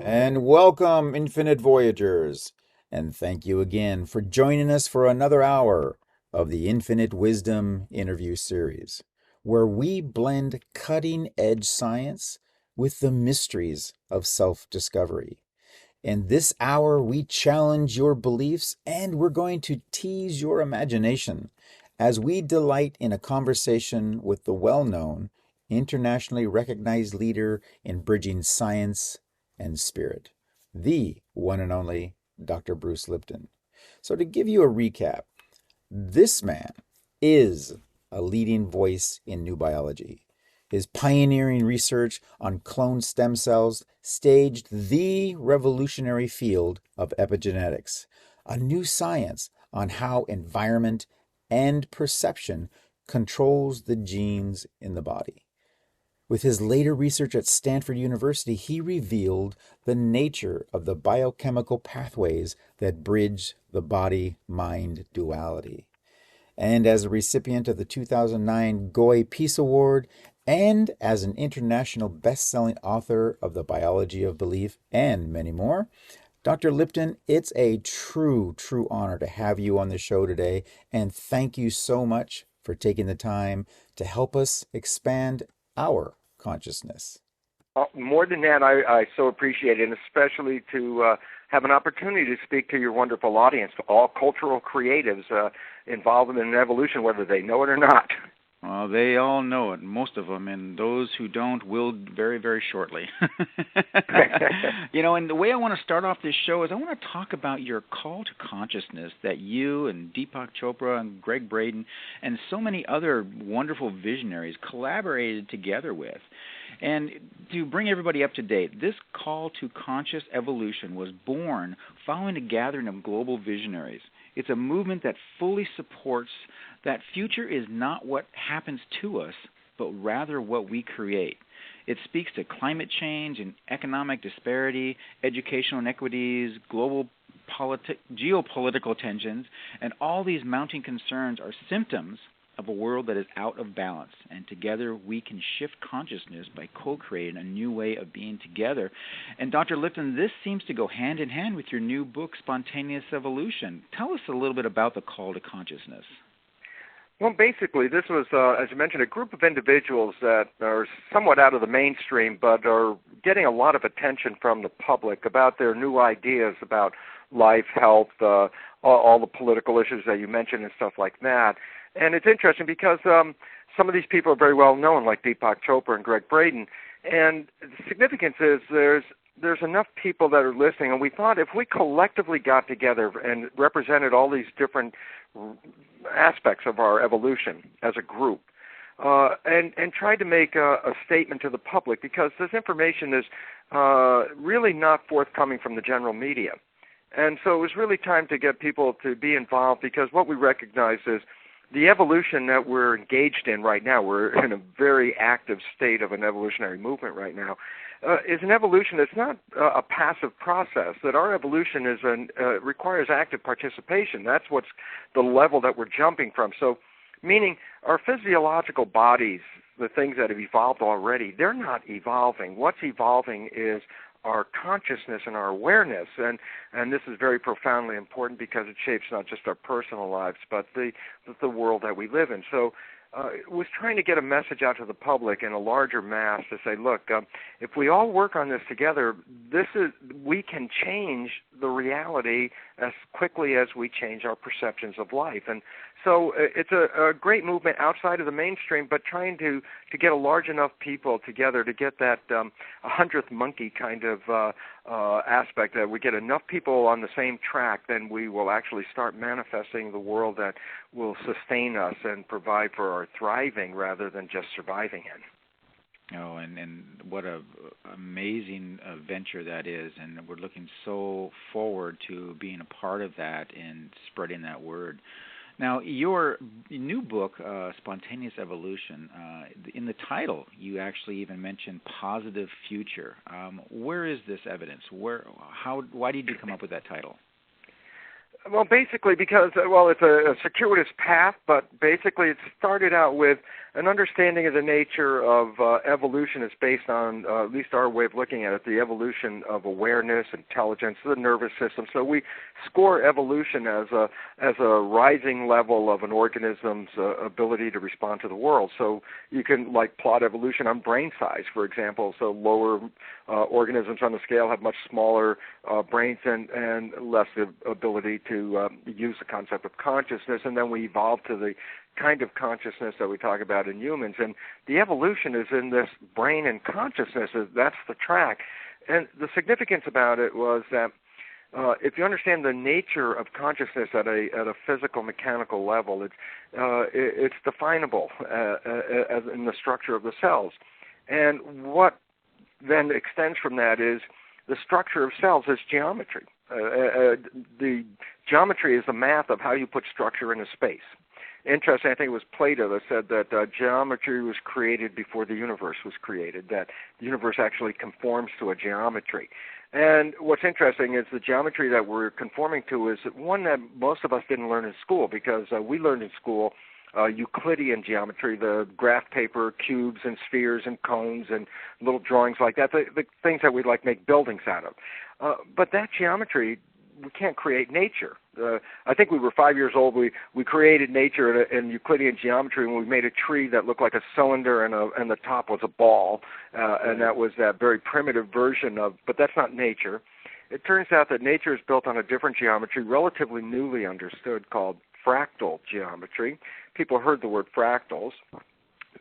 And welcome, Infinite Voyagers. And thank you again for joining us for another hour of the Infinite Wisdom interview series, where we blend cutting edge science with the mysteries of self discovery. In this hour, we challenge your beliefs and we're going to tease your imagination as we delight in a conversation with the well known, internationally recognized leader in bridging science and spirit, the one and only Dr. Bruce Lipton. So, to give you a recap, this man is a leading voice in new biology. His pioneering research on cloned stem cells staged the revolutionary field of epigenetics, a new science on how environment and perception controls the genes in the body. With his later research at Stanford University, he revealed the nature of the biochemical pathways that bridge the body-mind duality. And as a recipient of the 2009 Goy Peace Award, and as an international best-selling author of The Biology of Belief and many more, Dr. Lipton, it's a true honor to have you on the show today, and thank you so much for taking the time to help us expand our consciousness. More than that, I so appreciate it, and especially to have an opportunity to speak to your wonderful audience, all cultural creatives involved in evolution, whether they know it or not. Well, they all know it, most of them, and those who don't will very shortly. And the way I want to start off this show is I want to talk about your call to consciousness that you and Deepak Chopra and Greg Braden and so many other wonderful visionaries collaborated together with. And to bring everybody up to date, this call to conscious evolution was born following a gathering of global visionaries. It's a movement that fully supports that future is not what happens to us, but rather what we create. It speaks to climate change and economic disparity, educational inequities, global geopolitical tensions, and all these mounting concerns are symptoms of a world that is out of balance, and together we can shift consciousness by co-creating a new way of being together. And Dr. Lipton, this seems to go hand in hand with your new book, Spontaneous Evolution. Tell us a little bit about the call to consciousness. Well, basically, this was, as you mentioned, a group of individuals that are somewhat out of the mainstream, but are getting a lot of attention from the public about their new ideas about life, health, all the political issues that you mentioned and stuff like that. And it's interesting because some of these people are very well known, like Deepak Chopra and Greg Braden. And the significance is there's enough people that are listening, and we thought if we collectively got together and represented all these different aspects of our evolution as a group, and tried to make a statement to the public, because this information is really not forthcoming from the general media. And so it was really time to get people to be involved, because what we recognize is the evolution that we're engaged in right now, we're in a very active state of an evolutionary movement right now, is an evolution that's not a passive process, that our evolution requires active participation. That's what's the level that we're jumping from. So, meaning our physiological bodies, the things that have evolved already, they're not evolving. What's evolving is our consciousness and our awareness, and this is very profoundly important because it shapes not just our personal lives, but the world that we live in. So it was trying to get a message out to the public in a larger mass to say, look, if we all work on this together, we can change the reality as quickly as we change our perceptions of life. And so it's a great movement outside of the mainstream, but trying to get a large enough people together to get that 100th monkey kind of aspect, that we get enough people on the same track, then we will actually start manifesting the world that will sustain us and provide for our thriving rather than just surviving in. Oh, and what a amazing venture that is, and we're looking so forward to being a part of that and spreading that word. Now, your new book, Spontaneous Evolution, in the title, you actually even mentioned positive future. Where is this evidence? Why did you come up with that title? Well, basically because, it's a circuitous path, but basically it started out with an understanding of the nature of evolution is based on, at least our way of looking at it, the evolution of awareness, intelligence, the nervous system. So we score evolution as a rising level of an organism's ability to respond to the world. So you can plot evolution on brain size, for example. So lower organisms on the scale have much smaller brains and less ability to use the concept of consciousness, and then we evolve to the kind of consciousness that we talk about in humans. And the evolution is in this brain and consciousness. That's the track. And the significance about it was that if you understand the nature of consciousness at a physical, mechanical level, it's definable as in the structure of the cells. And what then extends from that is the structure of cells is geometry. The geometry is the math of how you put structure into space. Interesting, I think it was Plato that said that geometry was created before the universe was created, that the universe actually conforms to a geometry. And what's interesting is the geometry that we're conforming to is one that most of us didn't learn in school, because we learned in school Euclidean geometry, the graph paper, cubes and spheres and cones and little drawings like that, the things that we'd make buildings out of. But that geometry, we can't create nature. I think we were 5 years old. We created nature in Euclidean geometry, and we made a tree that looked like a cylinder, and the top was a ball, and that was that very primitive version of. But that's not nature. It turns out that nature is built on a different geometry, relatively newly understood, called fractal geometry. People heard the word fractals.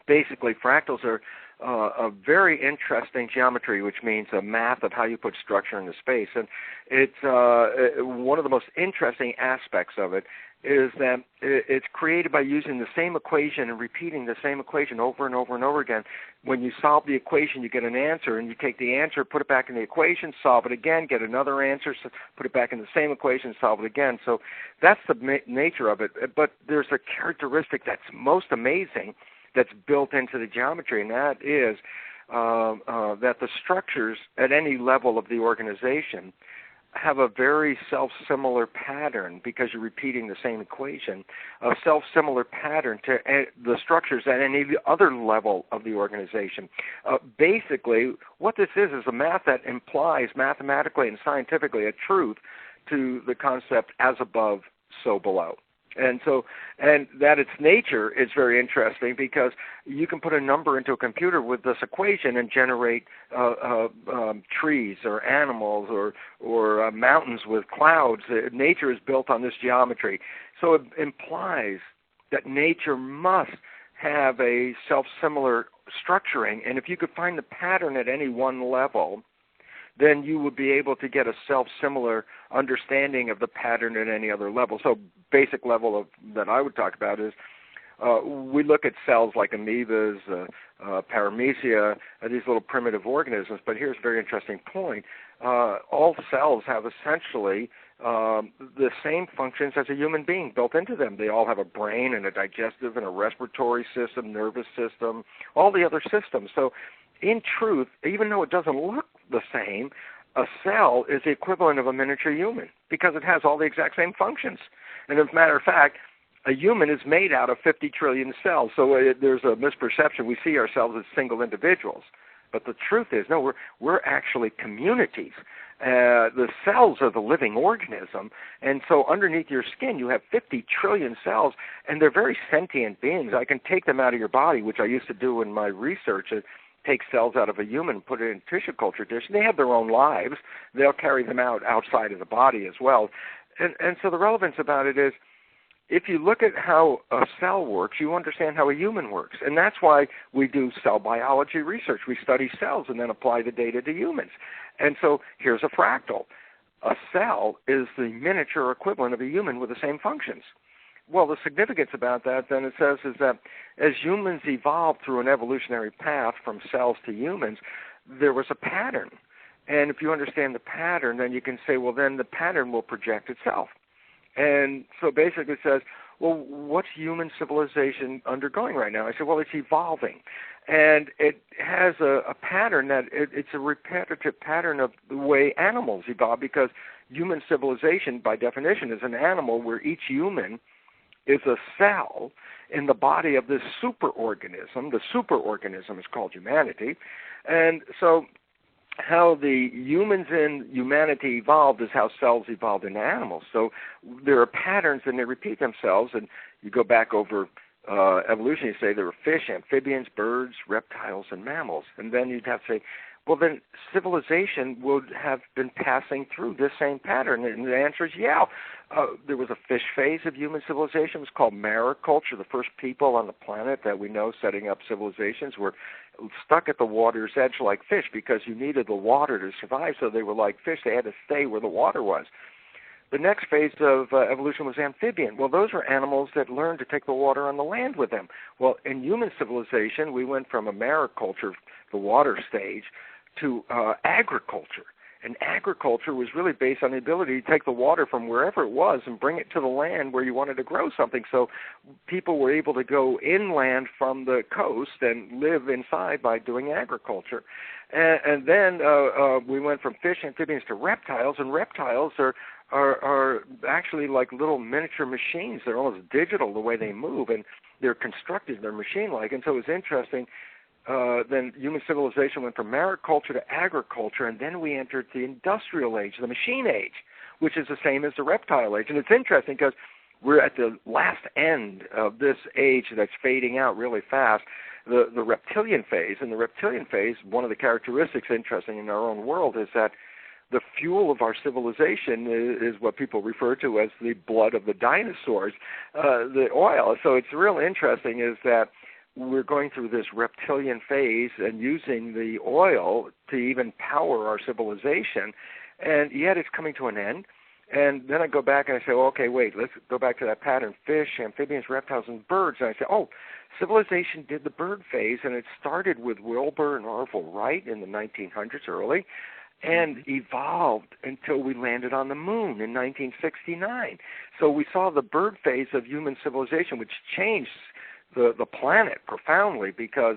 Basically, fractals are a very interesting geometry, which means a math of how you put structure into space. And it's one of the most interesting aspects of it is that it's created by using the same equation and repeating the same equation over and over and over again. When you solve the equation, you get an answer, and you take the answer, put it back in the equation, solve it again, get another answer, so put it back in the same equation, solve it again. So that's the nature of it. But there's a characteristic that's most amazing that's built into the geometry, and that is that the structures at any level of the organization have a very self-similar pattern, because you're repeating the same equation, a self-similar pattern to the structures at any other level of the organization. Basically, what this is a math that implies mathematically and scientifically a truth to the concept as above, so below. And that its nature is very interesting, because you can put a number into a computer with this equation and generate trees or animals or mountains with clouds. Nature is built on this geometry. So it implies that nature must have a self-similar structuring. And if you could find the pattern at any one level, then you would be able to get a self-similar understanding of the pattern at any other level. So basic level that I would talk about is we look at cells like amoebas, paramecia, these little primitive organisms, but here's a very interesting point. All cells have essentially the same functions as a human being built into them. They all have a brain and a digestive and a respiratory system, nervous system, all the other systems. So in truth, even though it doesn't look the same, a cell is the equivalent of a miniature human, because it has all the exact same functions. And as a matter of fact, a human is made out of 50 trillion cells. So there's a misperception. We see ourselves as single individuals. But the truth is, no, we're actually communities. The cells are the living organism. And so underneath your skin, you have 50 trillion cells, and they're very sentient beings. I can take them out of your body, which I used to do in my research. Take cells out of a human, put it in tissue culture dish. They have their own lives. They'll carry them out outside of the body as well. And so the relevance about it is, if you look at how a cell works, you understand how a human works. And that's why we do cell biology research. We study cells and then apply the data to humans. And so here's a fractal. A cell is the miniature equivalent of a human with the same functions. Well, the significance about that, then, it says, is that as humans evolved through an evolutionary path from cells to humans, there was a pattern. And if you understand the pattern, then you can say, well, then the pattern will project itself. And so basically it says, well, what's human civilization undergoing right now? I said, well, it's evolving. And it has a pattern that it's a repetitive pattern of the way animals evolve, because human civilization, by definition, is an animal where each human is a cell in the body of this superorganism. The superorganism is called humanity. And so how the humans in humanity evolved is how cells evolved in animals. So there are patterns and they repeat themselves, and you go back over evolution, you say there were fish, amphibians, birds, reptiles, and mammals. And then you'd have to say, well, then civilization would have been passing through this same pattern. And the answer is yeah. There was a fish phase of human civilization. It was called mariculture. The first people on the planet that we know setting up civilizations were stuck at the water's edge like fish, because you needed the water to survive, so they were like fish. They had to stay where the water was. The next phase of evolution was amphibian. Well, those were animals that learned to take the water on the land with them. Well, in human civilization, we went from a mariculture, the water stage, to agriculture. And agriculture was really based on the ability to take the water from wherever it was and bring it to the land where you wanted to grow something. So people were able to go inland from the coast and live inside by doing agriculture. And then we went from fish, amphibians to reptiles, and reptiles are actually like little miniature machines. They're almost digital the way they move, and they're constructed, they're machine-like. And so it was interesting. Then human civilization went from mariculture to agriculture, and then we entered the industrial age, the machine age, which is the same as the reptile age. And it's interesting because we're at the last end of this age that's fading out really fast, the reptilian phase. And the reptilian phase, one of the characteristics interesting in our own world is that the fuel of our civilization is what people refer to as the blood of the dinosaurs, the oil. So it's real interesting is that we're going through this reptilian phase and using the oil to even power our civilization, and yet it's coming to an end. And then I go back and I say, well, okay, wait, let's go back to that pattern, fish, amphibians, reptiles, and birds. And I say, oh, civilization did the bird phase, and it started with Wilbur and Orville Wright in the 1900s early, and evolved until we landed on the moon in 1969. So we saw the bird phase of human civilization, which changed the planet profoundly, because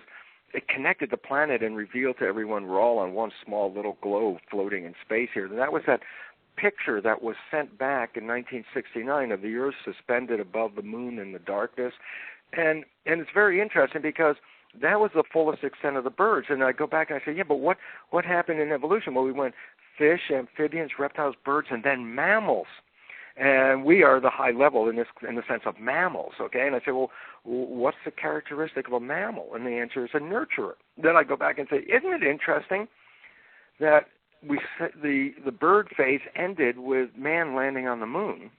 it connected the planet and revealed to everyone we're all on one small little globe floating in space here. And that was that picture that was sent back in 1969 of the Earth suspended above the moon in the darkness. And it's very interesting because that was the fullest extent of the birds. And I go back and I say, yeah, but what happened in evolution? Well, we went fish, amphibians, reptiles, birds, and then mammals. And we are the high level in the sense of mammals, okay? And I say, well, what's the characteristic of a mammal? And the answer is a nurturer. Then I go back and say, isn't it interesting that the bird phase ended with man landing on the moon,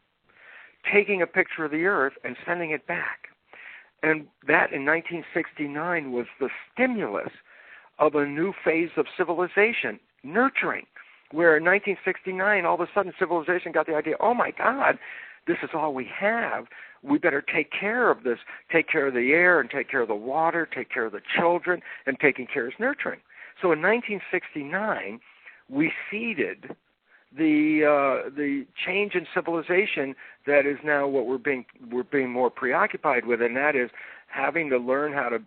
taking a picture of the Earth and sending it back? And that in 1969 was the stimulus of a new phase of civilization, nurturing. Where in 1969, all of a sudden, civilization got the idea, oh, my God, this is all we have. We better take care of this, take care of the air and take care of the water, take care of the children, and taking care is nurturing. So in 1969, we seeded the change in civilization that is now what we're being more preoccupied with, and that is having to learn how to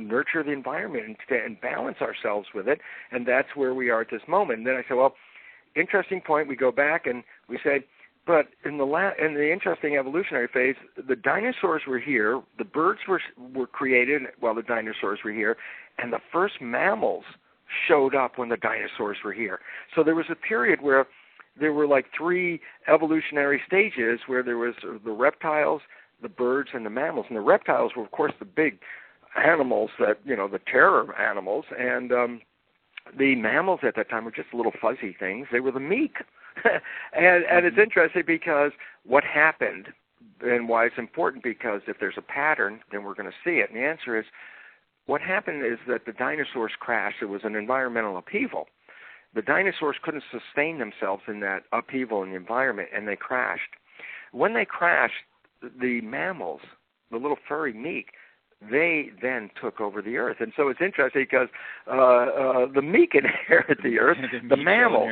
nurture the environment and balance ourselves with it, and that's where we are at this moment. And then I say, well, interesting point. We go back and we say, but in the interesting evolutionary phase, the dinosaurs were here, the birds were created while the dinosaurs were here, and the first mammals showed up when the dinosaurs were here. So there was a period where there were like three evolutionary stages where there was the reptiles, the birds, and the mammals. And the reptiles were, of course, the big animals that, the terror animals, and the mammals at that time were just little fuzzy things. They were the meek. and it's interesting because what happened and why it's important, because if there's a pattern, then we're going to see it. And the answer is, what happened is that the dinosaurs crashed. It was an environmental upheaval. The dinosaurs couldn't sustain themselves in that upheaval in the environment, and they crashed. When they crashed, the mammals, the little furry meek, they then took over the earth. And so it's interesting because the meek inherit the earth, the mammals.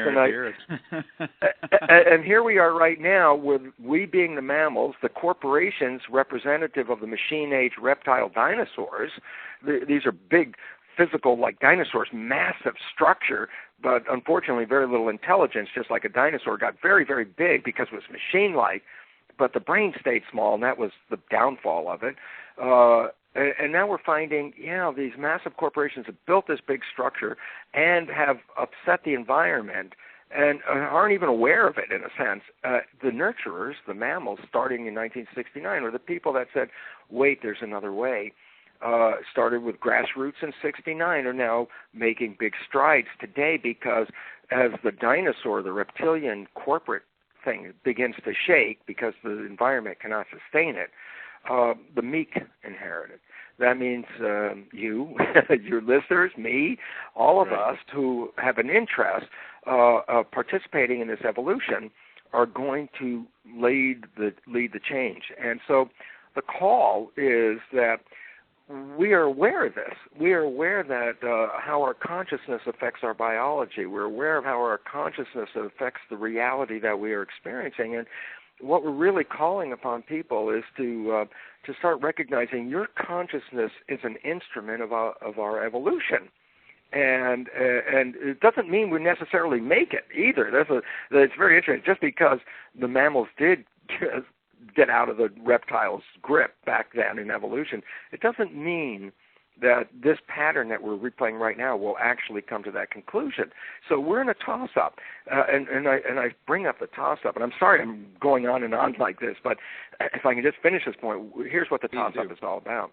And here we are right now with we being the mammals, the corporations representative of the machine age reptile dinosaurs. These are big physical, like dinosaurs, massive structure, but unfortunately very little intelligence, just like a dinosaur, got very, very big because it was machine-like, but the brain stayed small, and that was the downfall of it. And now we're finding, these massive corporations have built this big structure and have upset the environment and aren't even aware of it, in a sense. The nurturers, the mammals, starting in 1969, were the people that said, wait, there's another way. Started with grassroots in 69, are now making big strides today because as the dinosaur, the reptilian corporate thing begins to shake because the environment cannot sustain it, the meek inherit it. That means you, your listeners, me, all of us who have an interest participating in this evolution are going to lead the change. And so the call is that we are aware of this. We are aware that how our consciousness affects our biology. We're aware of how our consciousness affects the reality that we are experiencing. And what we're really calling upon people is to start recognizing your consciousness is an instrument of our evolution. And it doesn't mean we necessarily make it either. It's very interesting. Just because the mammals did get out of the reptile's grip back then in evolution, it doesn't mean that this pattern that we're replaying right now will actually come to that conclusion. So we're in a toss-up, and I bring up the toss-up, and I'm sorry I'm going on and on like this, but if I can just finish this point, here's what the toss-up is all about.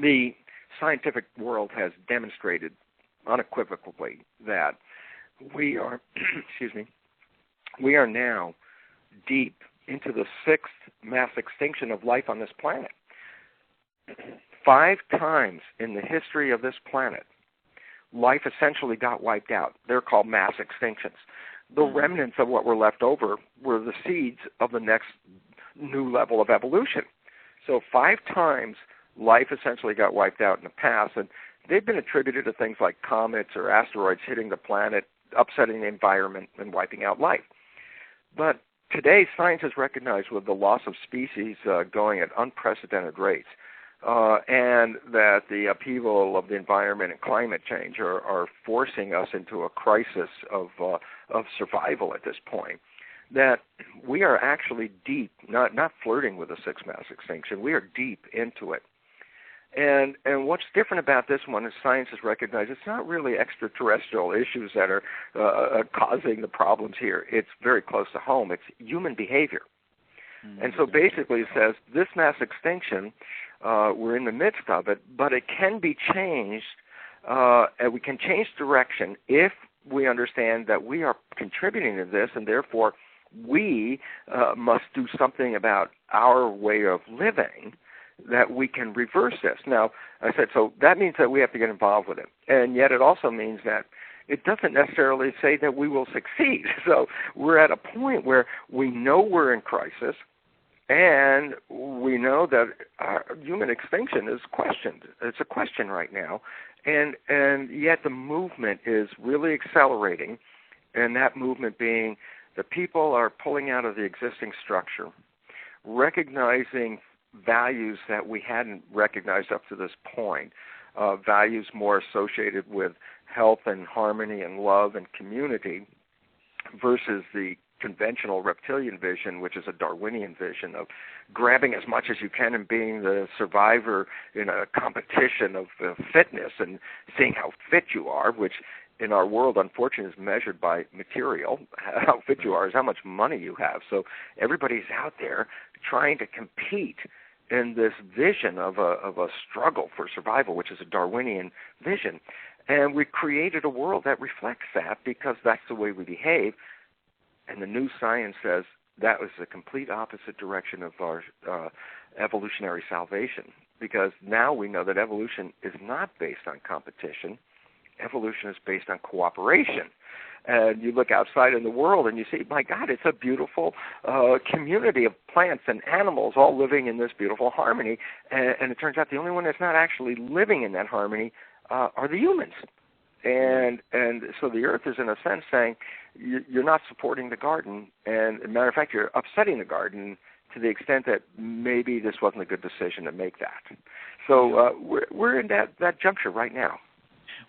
The scientific world has demonstrated unequivocally that we are, we are now deep into the sixth mass extinction of life on this planet. 5 times in the history of this planet, life essentially got wiped out. They're called mass extinctions. The remnants of what were left over were the seeds of the next new level of evolution. So 5 times life essentially got wiped out in the past, and they've been attributed to things like comets or asteroids hitting the planet, upsetting the environment, and wiping out life. But today, science has recognized with the loss of species going at unprecedented rates, and that the upheaval of the environment and climate change are forcing us into a crisis of survival at this point, that we are actually deep, not flirting with the sixth mass extinction. We are deep into it. And what's different about this one is science has recognized it's not really extraterrestrial issues that are causing the problems here. It's very close to home. It's human behavior. And so basically it says this mass extinction, we're in the midst of it, but it can be changed, and we can change direction if we understand that we are contributing to this, and therefore we must do something about our way of living that we can reverse this. Now, I said, so that means that we have to get involved with it. And yet it also means that it doesn't necessarily say that we will succeed. So we're at a point where we know we're in crisis, and we know that human extinction is questioned. It's a question right now. And yet the movement is really accelerating, and that movement being the people are pulling out of the existing structure, recognizing values that we hadn't recognized up to this point, values more associated with health and harmony and love and community versus the conventional reptilian vision, which is a Darwinian vision of grabbing as much as you can and being the survivor in a competition of fitness and seeing how fit you are, which in our world, unfortunately, is measured by material. How fit you are is how much money you have. So everybody's out there trying to compete in this vision of a struggle for survival, which is a Darwinian vision. And we created a world that reflects that because that's the way we behave. And the new science says that was the complete opposite direction of our evolutionary salvation, because now we know that evolution is not based on competition. evolution is based on cooperation. And you look outside in the world and you see, my God, it's a beautiful community of plants and animals all living in this beautiful harmony. And it turns out the only one that's not actually living in that harmony are the humans. And so the earth is, in a sense, saying you're not supporting the garden. And as a matter of fact, you're upsetting the garden to the extent that maybe this wasn't a good decision to make that. So we're in that juncture right now.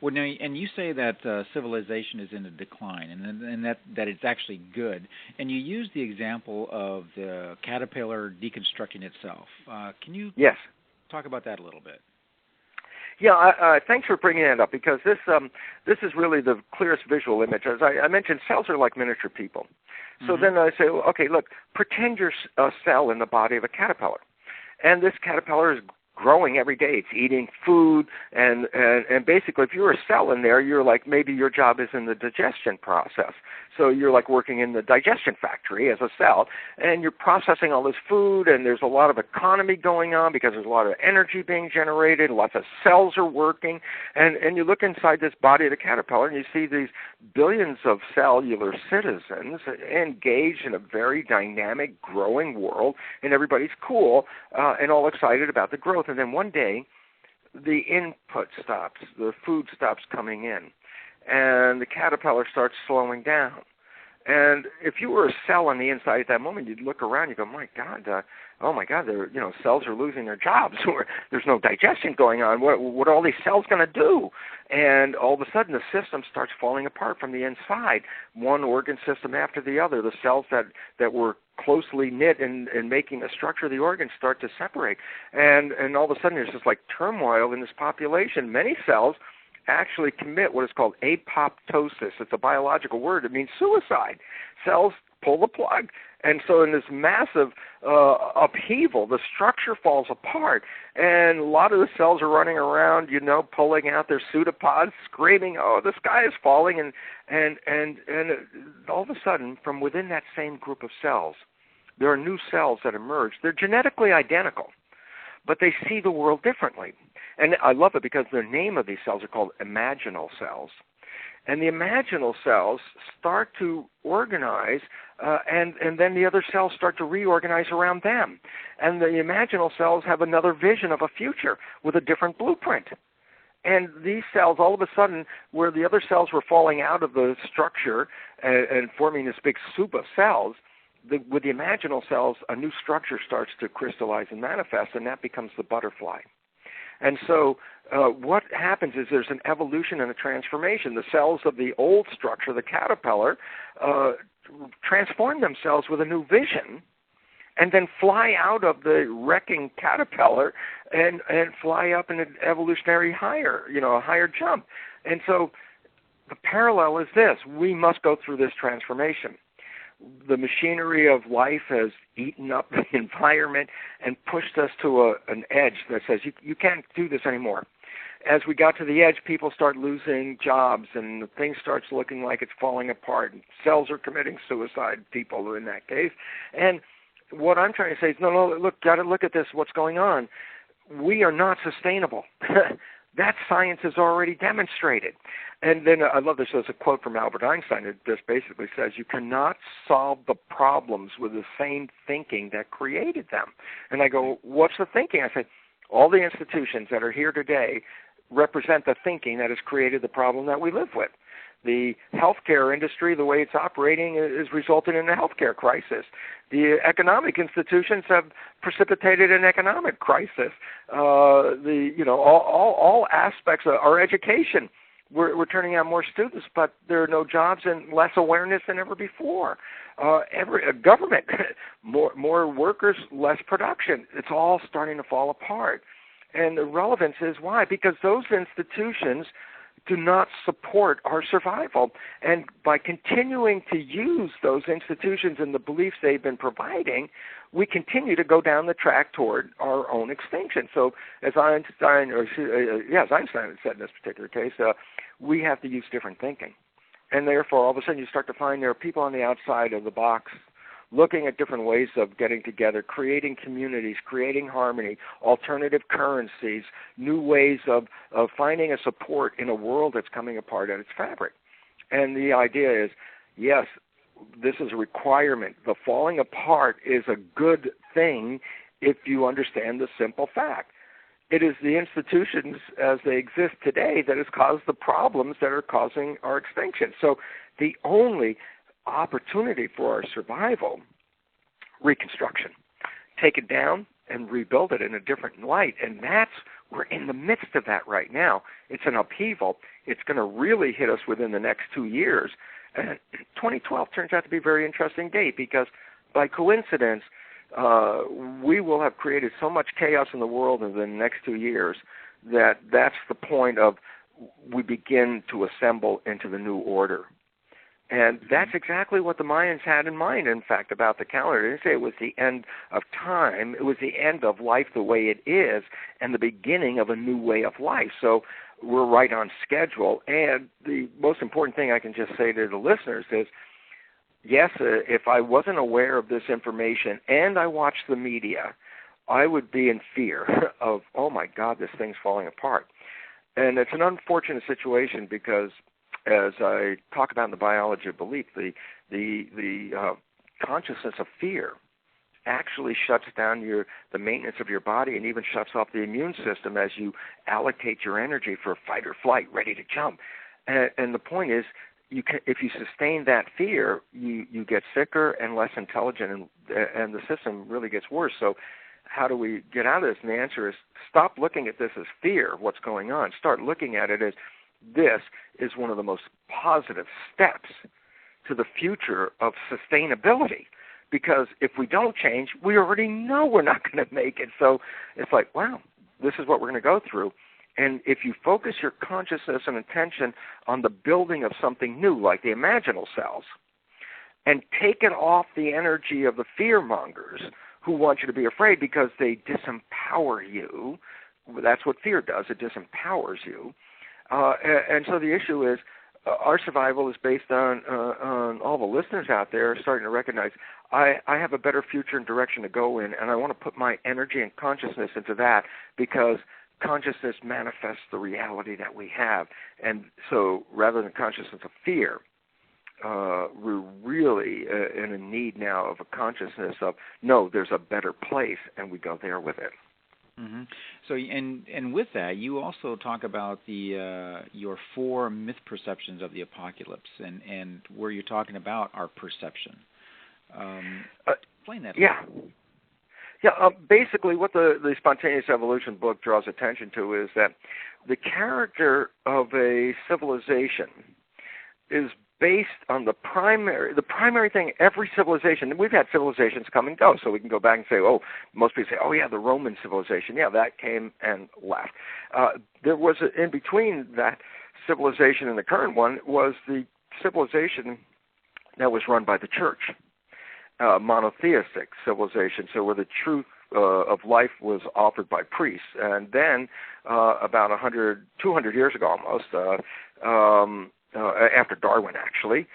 Well, now, and you say that civilization is in a decline, and that it's actually good. And you use the example of the caterpillar deconstructing itself. Can you talk about that a little bit? Yeah, thanks for bringing that up, because this is really the clearest visual image. As I mentioned, cells are like miniature people. So then I say, well, okay, look, pretend you're a cell in the body of a caterpillar. And this caterpillar is growing every day. It's eating food, and basically if you're a cell in there, you're like, maybe your job is in the digestion process. So you're like working in the digestion factory as a cell, and you're processing all this food, and there's a lot of economy going on because there's a lot of energy being generated, lots of cells are working, and you look inside this body of the caterpillar, and you see these billions of cellular citizens engaged in a very dynamic, growing world, and everybody's cool and all excited about the growth. And then one day, the input stops, the food stops coming in, and the caterpillar starts slowing down. And if you were a cell on the inside at that moment, you'd look around, you go, my God, oh my God, cells are losing their jobs, or there's no digestion going on. What are all these cells going to do? And all of a sudden, the system starts falling apart from the inside, one organ system after the other. The cells that were closely knit in making the structure of the organ start to separate. And all of a sudden, there's just like turmoil in this population. Many cells actually commit what is called apoptosis. It's a biological word. It means suicide. Cells pull the plug. And so in this massive upheaval, the structure falls apart, and a lot of the cells are running around, pulling out their pseudopods, screaming, oh, the sky is falling, and all of a sudden, from within that same group of cells, there are new cells that emerge. They're genetically identical, but they see the world differently. And I love it because the name of these cells are called imaginal cells. And the imaginal cells start to organize, and then the other cells start to reorganize around them. And the imaginal cells have another vision of a future with a different blueprint. And these cells, all of a sudden, where the other cells were falling out of the structure and forming this big soup of cells, with the imaginal cells, a new structure starts to crystallize and manifest, and that becomes the butterfly. And so what happens is there's an evolution and a transformation. The cells of the old structure, the caterpillar, transform themselves with a new vision and then fly out of the wrecking caterpillar and fly up in an evolutionary a higher jump. And so the parallel is this. We must go through this transformation. The machinery of life has eaten up the environment and pushed us to an edge that says you can't do this anymore. As we got to the edge, people start losing jobs, and things starts looking like it's falling apart. And cells are committing suicide, people in that case. And what I'm trying to say is, no, look, got to look at this, what's going on. We are not sustainable. That science has already demonstrated. And then I love this. There's a quote from Albert Einstein that just basically says, you cannot solve the problems with the same thinking that created them. And I go, what's the thinking? I say, all the institutions that are here today represent the thinking that has created the problem that we live with. The healthcare industry, the way it's operating, is resulting in a healthcare crisis. The economic institutions have precipitated an economic crisis. All aspects of our education, we're turning out more students, but there are no jobs and less awareness than ever before. Government, more workers, less production. It's all starting to fall apart. And the relevance is why? Because those institutions do not support our survival. And by continuing to use those institutions and the beliefs they've been providing, we continue to go down the track toward our own extinction. So as Einstein said in this particular case, we have to use different thinking. And therefore, all of a sudden, you start to find there are people on the outside of the box looking at different ways of getting together, creating communities, creating harmony, alternative currencies, new ways of finding a support in a world that's coming apart at its fabric. And the idea is, yes, this is a requirement. The falling apart is a good thing if you understand the simple fact. It is the institutions as they exist today that has caused the problems that are causing our extinction. So the only opportunity for our survival, reconstruction, take it down and rebuild it in a different light. And we're in the midst of that right now. It's an upheaval. It's going to really hit us within the next 2 years. And 2012 turns out to be a very interesting date because by coincidence, we will have created so much chaos in the world in the next 2 years that's the point of we begin to assemble into the new order. And that's exactly what the Mayans had in mind, in fact, about the calendar. They didn't say it was the end of time. It was the end of life the way it is and the beginning of a new way of life. So we're right on schedule. And the most important thing I can just say to the listeners is, yes, if I wasn't aware of this information and I watched the media, I would be in fear of, oh, my God, this thing's falling apart. And it's an unfortunate situation because, as I talk about in the biology of belief, the consciousness of fear actually shuts down the maintenance of your body and even shuts off the immune system as you allocate your energy for fight or flight, ready to jump. And the point is, if you sustain that fear, you get sicker and less intelligent, and the system really gets worse. So how do we get out of this? And the answer is stop looking at this as fear, what's going on. Start looking at it as this is one of the most positive steps to the future of sustainability. Because if we don't change, we already know we're not going to make it. So it's like, wow, this is what we're going to go through. And if you focus your consciousness and attention on the building of something new, like the imaginal cells, and take it off the energy of the fear mongers who want you to be afraid because they disempower you, that's what fear does, it disempowers you. And so the issue is our survival is based on all the listeners out there starting to recognize I have a better future and direction to go in, and I want to put my energy and consciousness into that because consciousness manifests the reality that we have. And so rather than consciousness of fear, we're really in a need now of a consciousness of, no, there's a better place, and we go there with it. Mm-hmm. So, and with that, you also talk about your 4 myth perceptions of the apocalypse, and where you're talking about our perception. Explain that. Yeah. Yeah. Basically, what the Spontaneous Evolution book draws attention to is that the character of a civilization is based on the primary thing. Every civilization, and we've had civilizations come and go, so we can go back and say, oh, most people say, oh yeah, the Roman civilization, yeah, that came and left. There was in between that civilization and the current one was the civilization that was run by the church, monotheistic civilization, so where the truth of life was offered by priests. And then about 200 years ago almost, after Darwin, actually,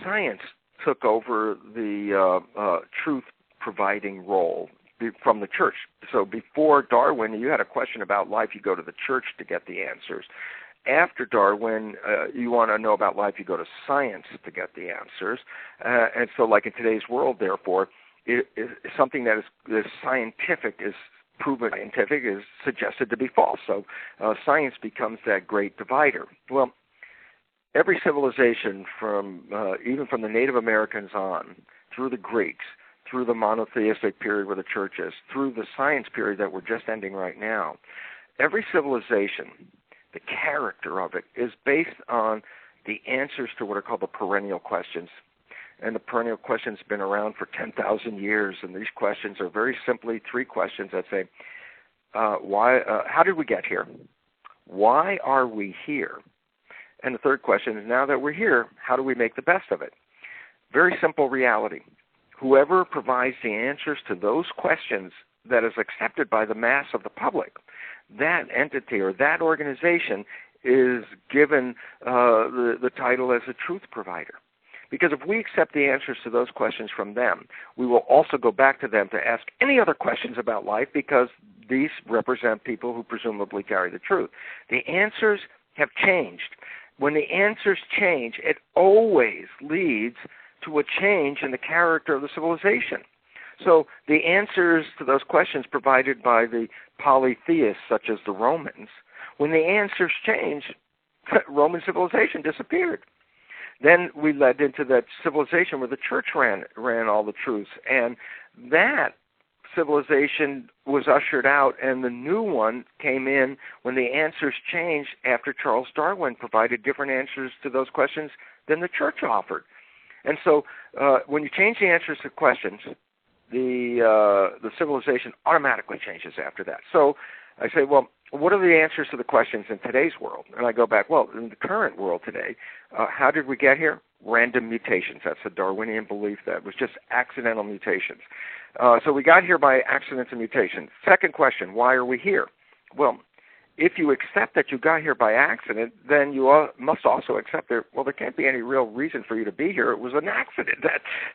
science took over the truth-providing role from the church. So before Darwin, you had a question about life, you go to the church to get the answers. After Darwin, you want to know about life, you go to science to get the answers. And so like in today's world, therefore, something that is scientific is proven scientific is suggested to be false. So science becomes that great divider. Well, every civilization even from the Native Americans on, through the Greeks, through the monotheistic period where the church is, through the science period that we're just ending right now, every civilization, the character of it is based on the answers to what are called the perennial questions. And the perennial questions have been around for 10,000 years, and these questions are very simply 3 questions that say, how did we get here? Why are we here? And the third question is, now that we're here, how do we make the best of it? Very simple reality. Whoever provides the answers to those questions that is accepted by the mass of the public, that entity or that organization is given the title as a truth provider. Because if we accept the answers to those questions from them, we will also go back to them to ask any other questions about life, because these represent people who presumably carry the truth. The answers have changed. When the answers change, it always leads to a change in the character of the civilization. So the answers to those questions provided by the polytheists, such as the Romans, when the answers changed, Roman civilization disappeared. Then we led into that civilization where the church ran all the truths, and that civilization was ushered out, and the new one came in when the answers changed after Charles Darwin provided different answers to those questions than the church offered. And so when you change the answers to questions, the civilization automatically changes after that. So I say, well, what are the answers to the questions in today's world? And I go back, well, in the current world today, how did we get here? Random mutations. That's a Darwinian belief that it was just accidental mutations. So we got here by accidents and mutations. Second question, why are we here? Well, if you accept that you got here by accident, then you must also accept that, well, there can't be any real reason for you to be here. It was an accident.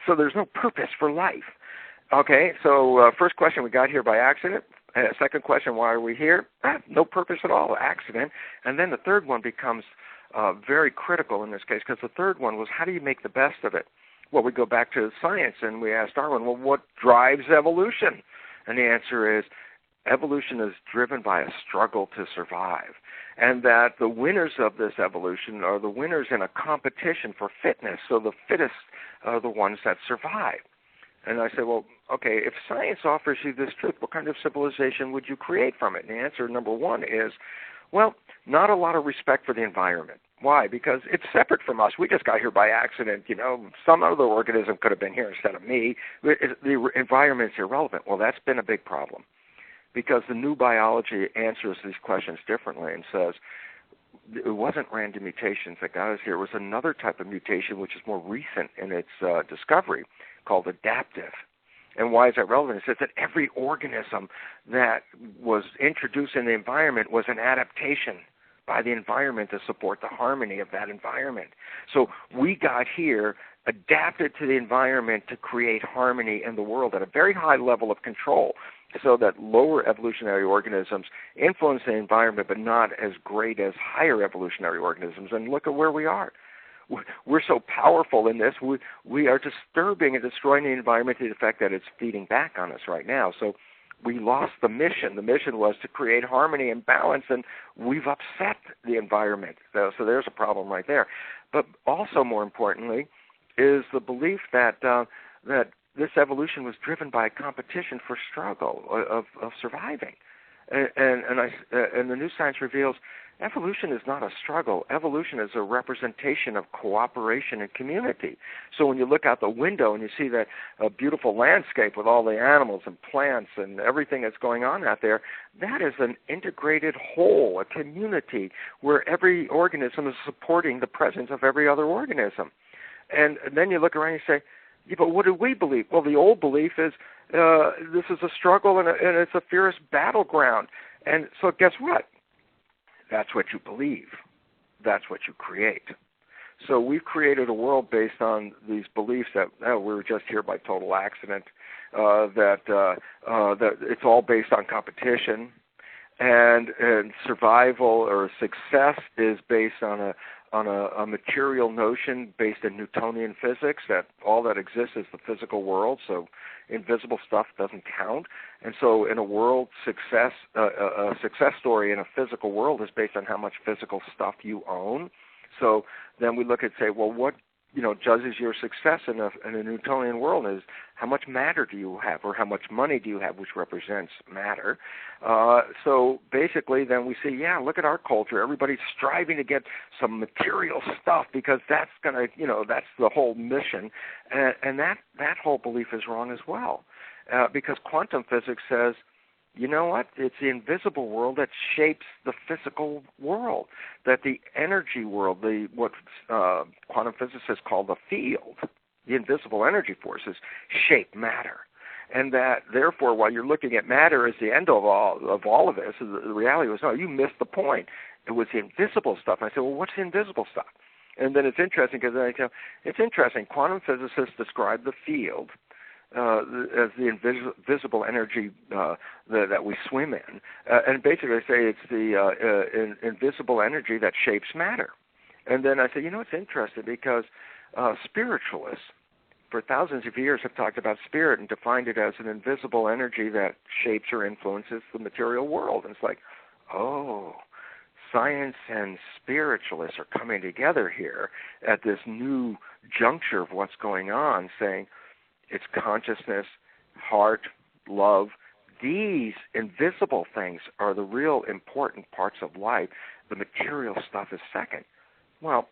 So there's no purpose for life. Okay, so first question, we got here by accident. Second question, why are we here? No purpose at all, accident. And then the third one becomes very critical in this case, because the third one was, how do you make the best of it? Well, we go back to science and we ask Darwin, well, what drives evolution? And the answer is, evolution is driven by a struggle to survive, and that the winners of this evolution are the winners in a competition for fitness, so the fittest are the ones that survive. And I say, well, okay, if science offers you this truth, what kind of civilization would you create from it? And the answer, number one, is, well, not a lot of respect for the environment. Why? Because it's separate from us. We just got here by accident. You know, some other organism could have been here instead of me. The environment's irrelevant. Well, that's been a big problem, because the new biology answers these questions differently and says, it wasn't random mutations that got us here. It was another type of mutation, which is more recent in its discovery, called adaptive. And why is that relevant? It says that every organism that was introduced in the environment was an adaptation by the environment to support the harmony of that environment. So we got here adapted to the environment to create harmony in the world at a very high level of control, so that lower evolutionary organisms influence the environment, but not as great as higher evolutionary organisms. And look at where we are. We're so powerful in this, we are disturbing and destroying the environment to the fact that it's feeding back on us right now. So we lost the mission. The mission was to create harmony and balance, and we've upset the environment. So there's a problem right there. But also, more importantly, is the belief that that this evolution was driven by a competition for struggle, of surviving. And the new science reveals evolution is not a struggle. Evolution is a representation of cooperation and community. So when you look out the window and you see that beautiful landscape with all the animals and plants and everything that's going on out there, that is an integrated whole, a community where every organism is supporting the presence of every other organism. And then you look around and you say, yeah, but what do we believe? Well, the old belief is this is a struggle and it's a fierce battleground. And so guess what? That's what you believe. That's what you create. So we've created a world based on these beliefs that we were just here by total accident, that it's all based on competition, and survival or success is based on a material notion based in Newtonian physics, that all that exists is the physical world, so invisible stuff doesn't count. And so in a world, a success story in a physical world is based on how much physical stuff you own. So then we look at, say, well, what judges your success in a Newtonian world is how much matter do you have, or how much money do you have, which represents matter. So basically then we say, yeah, look at our culture. Everybody's striving to get some material stuff because that's going to, that's the whole mission. And that whole belief is wrong as well, because quantum physics says, you know what? It's the invisible world that shapes the physical world, that the energy world, what quantum physicists call the field, the invisible energy forces, shape matter. And that, therefore, while you're looking at matter as the end of all of this, the reality was, no, you missed the point. It was the invisible stuff. And I said, well, what's the invisible stuff? And then it's interesting because it's interesting. Quantum physicists describe the field as the invisible energy that we swim in, and basically they say it's the invisible energy that shapes matter. And then I say, it's interesting because spiritualists for thousands of years have talked about spirit and defined it as an invisible energy that shapes or influences the material world. And it's like, oh, science and spiritualists are coming together here at this new juncture of what's going on, saying it's consciousness, heart, love. These invisible things are the real important parts of life. The material stuff is second. Well,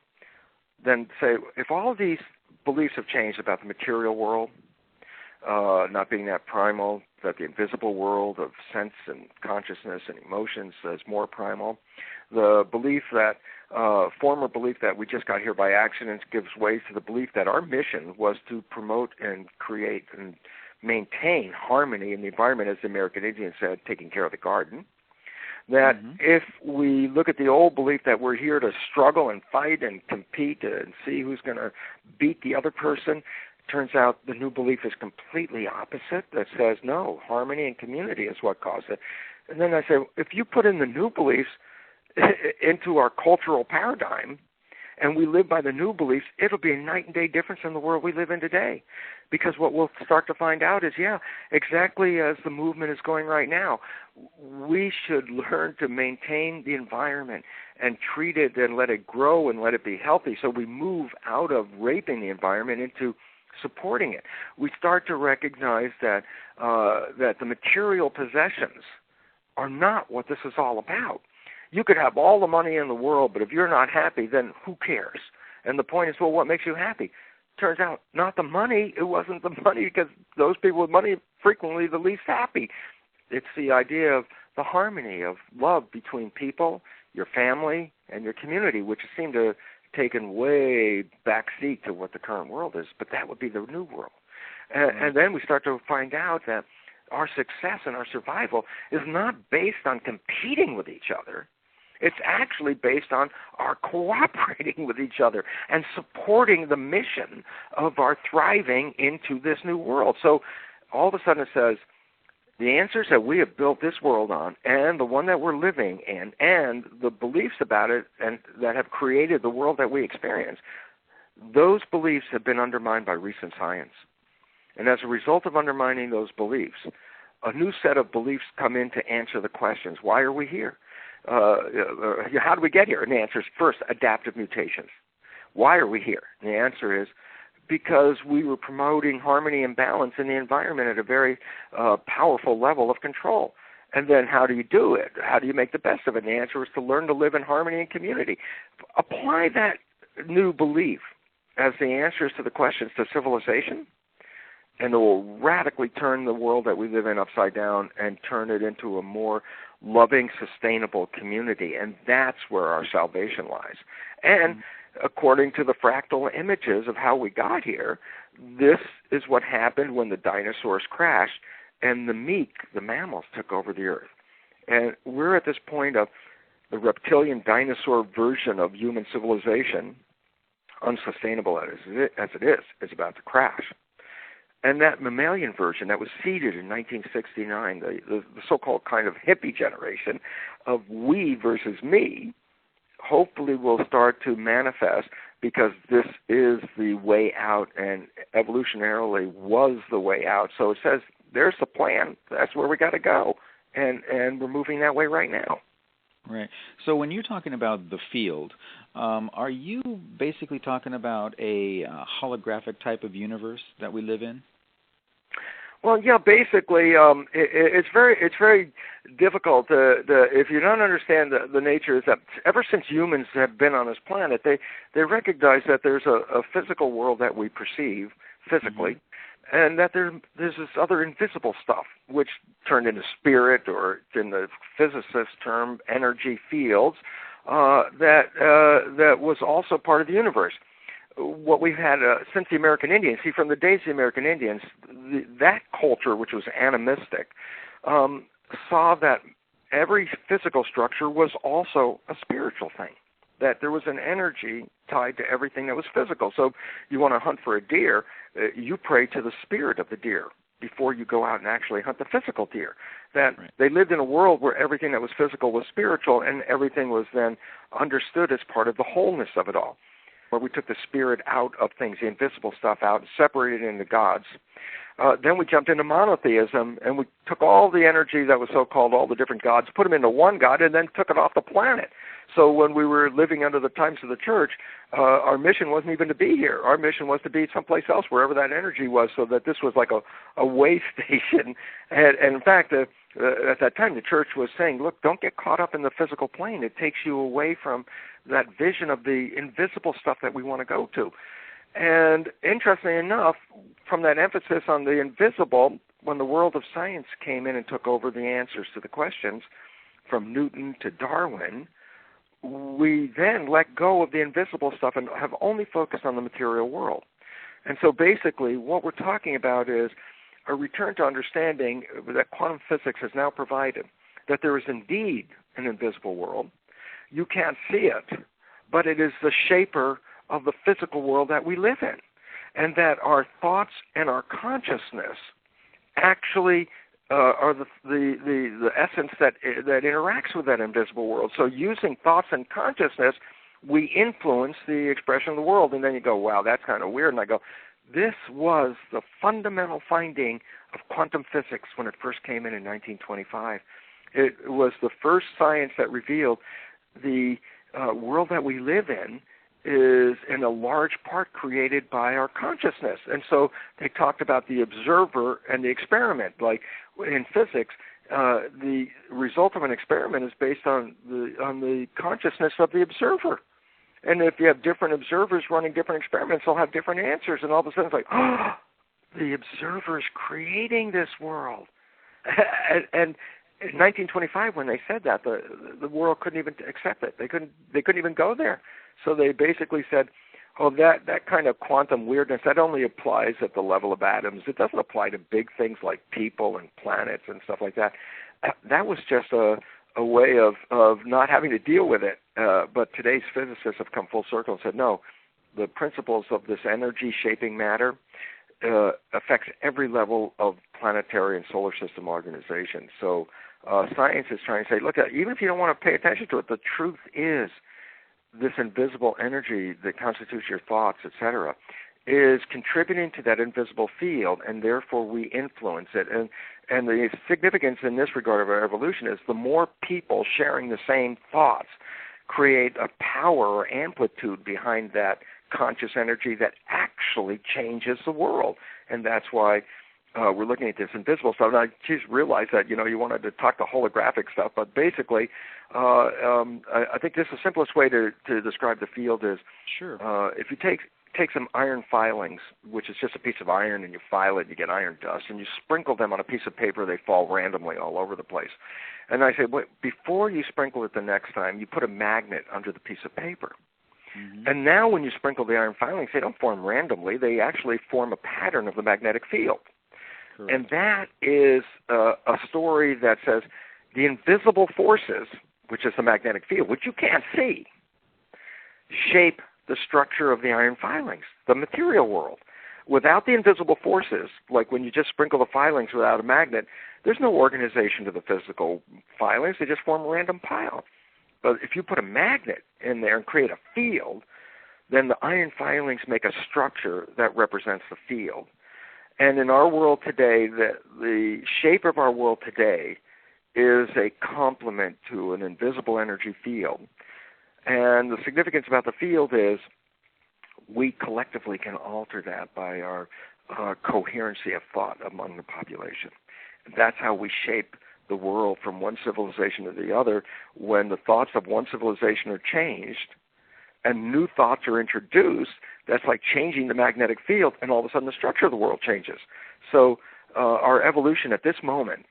then say, if all of these beliefs have changed about the material world, not being that primal, that the invisible world of sense and consciousness and emotions is more primal, the belief that, former belief that we just got here by accident gives way to the belief that our mission was to promote and create and maintain harmony in the environment, as the American Indians said, taking care of the garden. That if we look at the old belief that we're here to struggle and fight and compete and see who's going to beat the other person, turns out the new belief is completely opposite, that says, no, harmony and community is what caused it. And then I say, if you put in the new beliefs into our cultural paradigm and we live by the new beliefs, it'll be a night and day difference in the world we live in today. Because what we'll start to find out is, exactly as the movement is going right now, we should learn to maintain the environment and treat it and let it grow and let it be healthy. So we move out of raping the environment into supporting it. We start to recognize that that the material possessions are not what this is all about. You could have all the money in the world, but if you're not happy, then who cares? And the point is, well, what makes you happy? Turns out, not the money. It wasn't the money, because those people with money are frequently the least happy. It's the idea of the harmony of love between people, your family, and your community, which seemed to have taken way backseat to what the current world is. But that would be the new world. And then we start to find out that our success and our survival is not based on competing with each other. It's actually based on our cooperating with each other and supporting the mission of our thriving into this new world. So all of a sudden it says, the answers that we have built this world on, and the one that we're living in, and the beliefs about it and that have created the world that we experience, those beliefs have been undermined by recent science. And as a result of undermining those beliefs, a new set of beliefs come in to answer the questions. Why are we here? How do we get here? And the answer is, first, adaptive mutations. Why are we here? And the answer is because we were promoting harmony and balance in the environment at a very powerful level of control. And then how do you do it? How do you make the best of it? And the answer is to learn to live in harmony and community. Apply that new belief as the answers to the questions to civilization, and it will radically turn the world that we live in upside down and turn it into a more loving, sustainable community. And that's where our salvation lies. And according to the fractal images of how we got here, this is what happened when the dinosaurs crashed and the meek, the mammals, took over the earth. And we're at this point of the reptilian dinosaur version of human civilization, unsustainable as it is about to crash. And that mammalian version that was seeded in 1969, the so-called kind of hippie generation of we versus me, hopefully will start to manifest, because this is the way out and evolutionarily was the way out. So it says there's the plan. That's where we got to go. And we're moving that way right now. Right. So when you're talking about the field, are you basically talking about a holographic type of universe that we live in? Well, yeah, basically, it's very difficult if you don't understand the nature. Is that ever since humans have been on this planet, they recognize that there's a physical world that we perceive physically, and that there's this other invisible stuff, which turned into spirit, or in the physicist term, energy fields, that was also part of the universe. What we've had since the American Indians, from the days of the American Indians, that culture, which was animistic, saw that every physical structure was also a spiritual thing. that there was an energy tied to everything that was physical. So you want to hunt for a deer, you pray to the spirit of the deer before you go out and actually hunt the physical deer. That they lived in a world where everything that was physical was spiritual, and everything was then understood as part of the wholeness of it all, where we took the spirit out of things, the invisible stuff out, and separated it into gods. Then we jumped into monotheism, and we took all the energy that was so-called all the different gods, put them into one god, and then took it off the planet. So when we were living under the times of the church, our mission wasn't even to be here. Our mission was to be someplace else, wherever that energy was, so that this was like a way station. And in fact, at that time, the church was saying, look, don't get caught up in the physical plane. It takes you away from that vision of the invisible stuff that we want to go to. And interestingly enough, from that emphasis on the invisible, when the world of science came in and took over the answers to the questions, from Newton to Darwin, we then let go of the invisible stuff and have only focused on the material world. And so basically what we're talking about is a return to understanding that quantum physics has now provided, that there is indeed an invisible world. You can't see it, but it is the shaper of the physical world that we live in, and that our thoughts and our consciousness actually are the essence that interacts with that invisible world. So using thoughts and consciousness, we influence the expression of the world. And then you go, wow, that's kind of weird. And I go, this was the fundamental finding of quantum physics when it first came in 1925. It was the first science that revealed the world that we live in is in a large part created by our consciousness. And so they talked about the observer and the experiment. Like in physics, the result of an experiment is based on the consciousness of the observer. And if you have different observers running different experiments, they'll have different answers. And all of a sudden it's like, oh, the observer is creating this world. And in 1925, when they said that, the world couldn't even accept it. They couldn't even go there. So they basically said, oh, that kind of quantum weirdness, that only applies at the level of atoms. It doesn't apply to big things like people and planets and stuff like that. That was just a way of not having to deal with it. But today's physicists have come full circle and said, no, the principles of this energy shaping matter affects every level of planetary and solar system organization. So science is trying to say, look, even if you don't want to pay attention to it, the truth is this invisible energy that constitutes your thoughts, etc., is contributing to that invisible field, and therefore we influence it. And the significance in this regard of our evolution is the more people sharing the same thoughts create a power or amplitude behind that conscious energy that actually changes the world. And that's why we're looking at this invisible stuff. And I just realized that, you wanted to talk the holographic stuff, but basically I think this is the simplest way to describe the field is if you take some iron filings, which is just a piece of iron, and you file it, you get iron dust, and you sprinkle them on a piece of paper, they fall randomly all over the place. And I say, before you sprinkle it the next time, you put a magnet under the piece of paper. Mm-hmm. And now when you sprinkle the iron filings, they don't form randomly. They actually form a pattern of the magnetic field. Correct. And that is a story that says the invisible forces, which is the magnetic field, which you can't see, shape the structure of the iron filings, the material world. Without the invisible forces, like when you just sprinkle the filings without a magnet, there's no organization to the physical filings. They just form a random pile. But if you put a magnet in there and create a field, then the iron filings make a structure that represents the field. And in our world today, the shape of our world today is a complement to an invisible energy field. And the significance about the field is we collectively can alter that by our coherency of thought among the population. That's how we shape the world from one civilization to the other. When the thoughts of one civilization are changed and new thoughts are introduced, that's like changing the magnetic field, and all of a sudden the structure of the world changes. So our evolution at this moment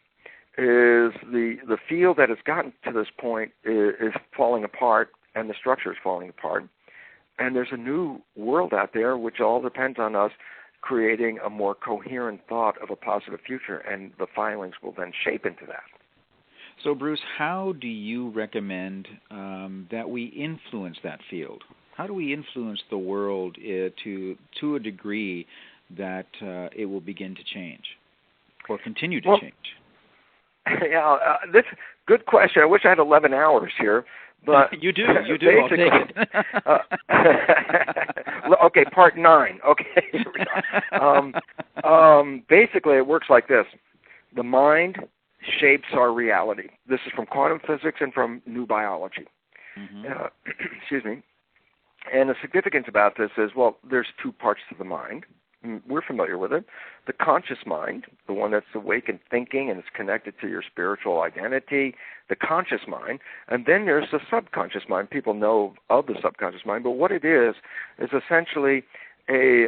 is the field that has gotten to this point is falling apart, and the structure is falling apart. And there's a new world out there which all depends on us creating a more coherent thought of a positive future, and the filings will then shape into that. So, Bruce, how do you recommend that we influence that field? How do we influence the world to a degree that it will begin to change or continue to change? Yeah, this good question. I wish I had 11 hours here, but you do. I'll take it. Okay, part 9. Okay, here we go. Basically, it works like this: the mind shapes our reality. This is from quantum physics and from new biology. Excuse me. And the significance about this is, well, there's 2 parts to the mind. We're familiar with it. The conscious mind, the one that's awake and thinking and is connected to your spiritual identity, the conscious mind. And then there's the subconscious mind. People know of the subconscious mind, but what it is essentially a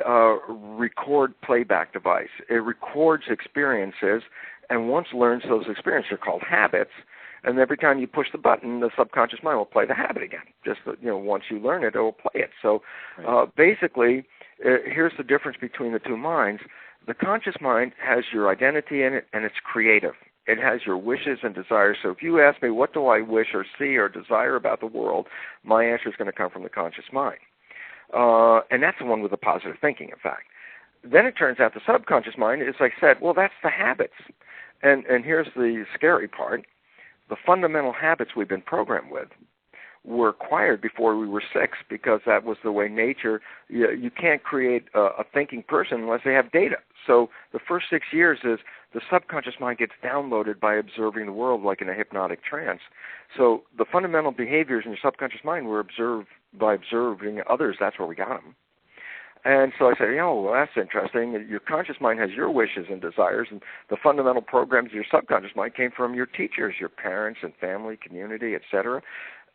record playback device. It records experiences, and once learns those experiences, they're called habits. And every time you push the button, the subconscious mind will play the habit again. Just once you learn it, it will play it. So basically, here's the difference between the 2 minds. The conscious mind has your identity in it, and it's creative. It has your wishes and desires. So if you ask me, what do I wish or see or desire about the world, my answer is going to come from the conscious mind. And that's the one with the positive thinking, in fact. Then it turns out the subconscious mind, as I said, well, that's the habits. And here's the scary part. The fundamental habits we've been programmed with were acquired before we were 6, because that was the way nature, you can't create a thinking person unless they have data. So the first 6 years is the subconscious mind gets downloaded by observing the world like in a hypnotic trance. So the fundamental behaviors in your subconscious mind were observed by observing others. That's where we got them. And so I said, well, that's interesting. Your conscious mind has your wishes and desires, and the fundamental programs of your subconscious mind came from your teachers, your parents and family, community, etc.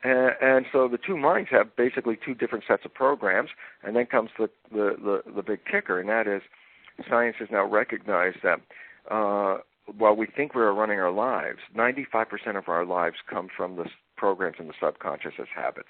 And so the 2 minds have basically 2 different sets of programs, and then comes the big kicker, and that is science has now recognized that while we think we're running our lives, 95% of our lives come from the programs in the subconscious as habits.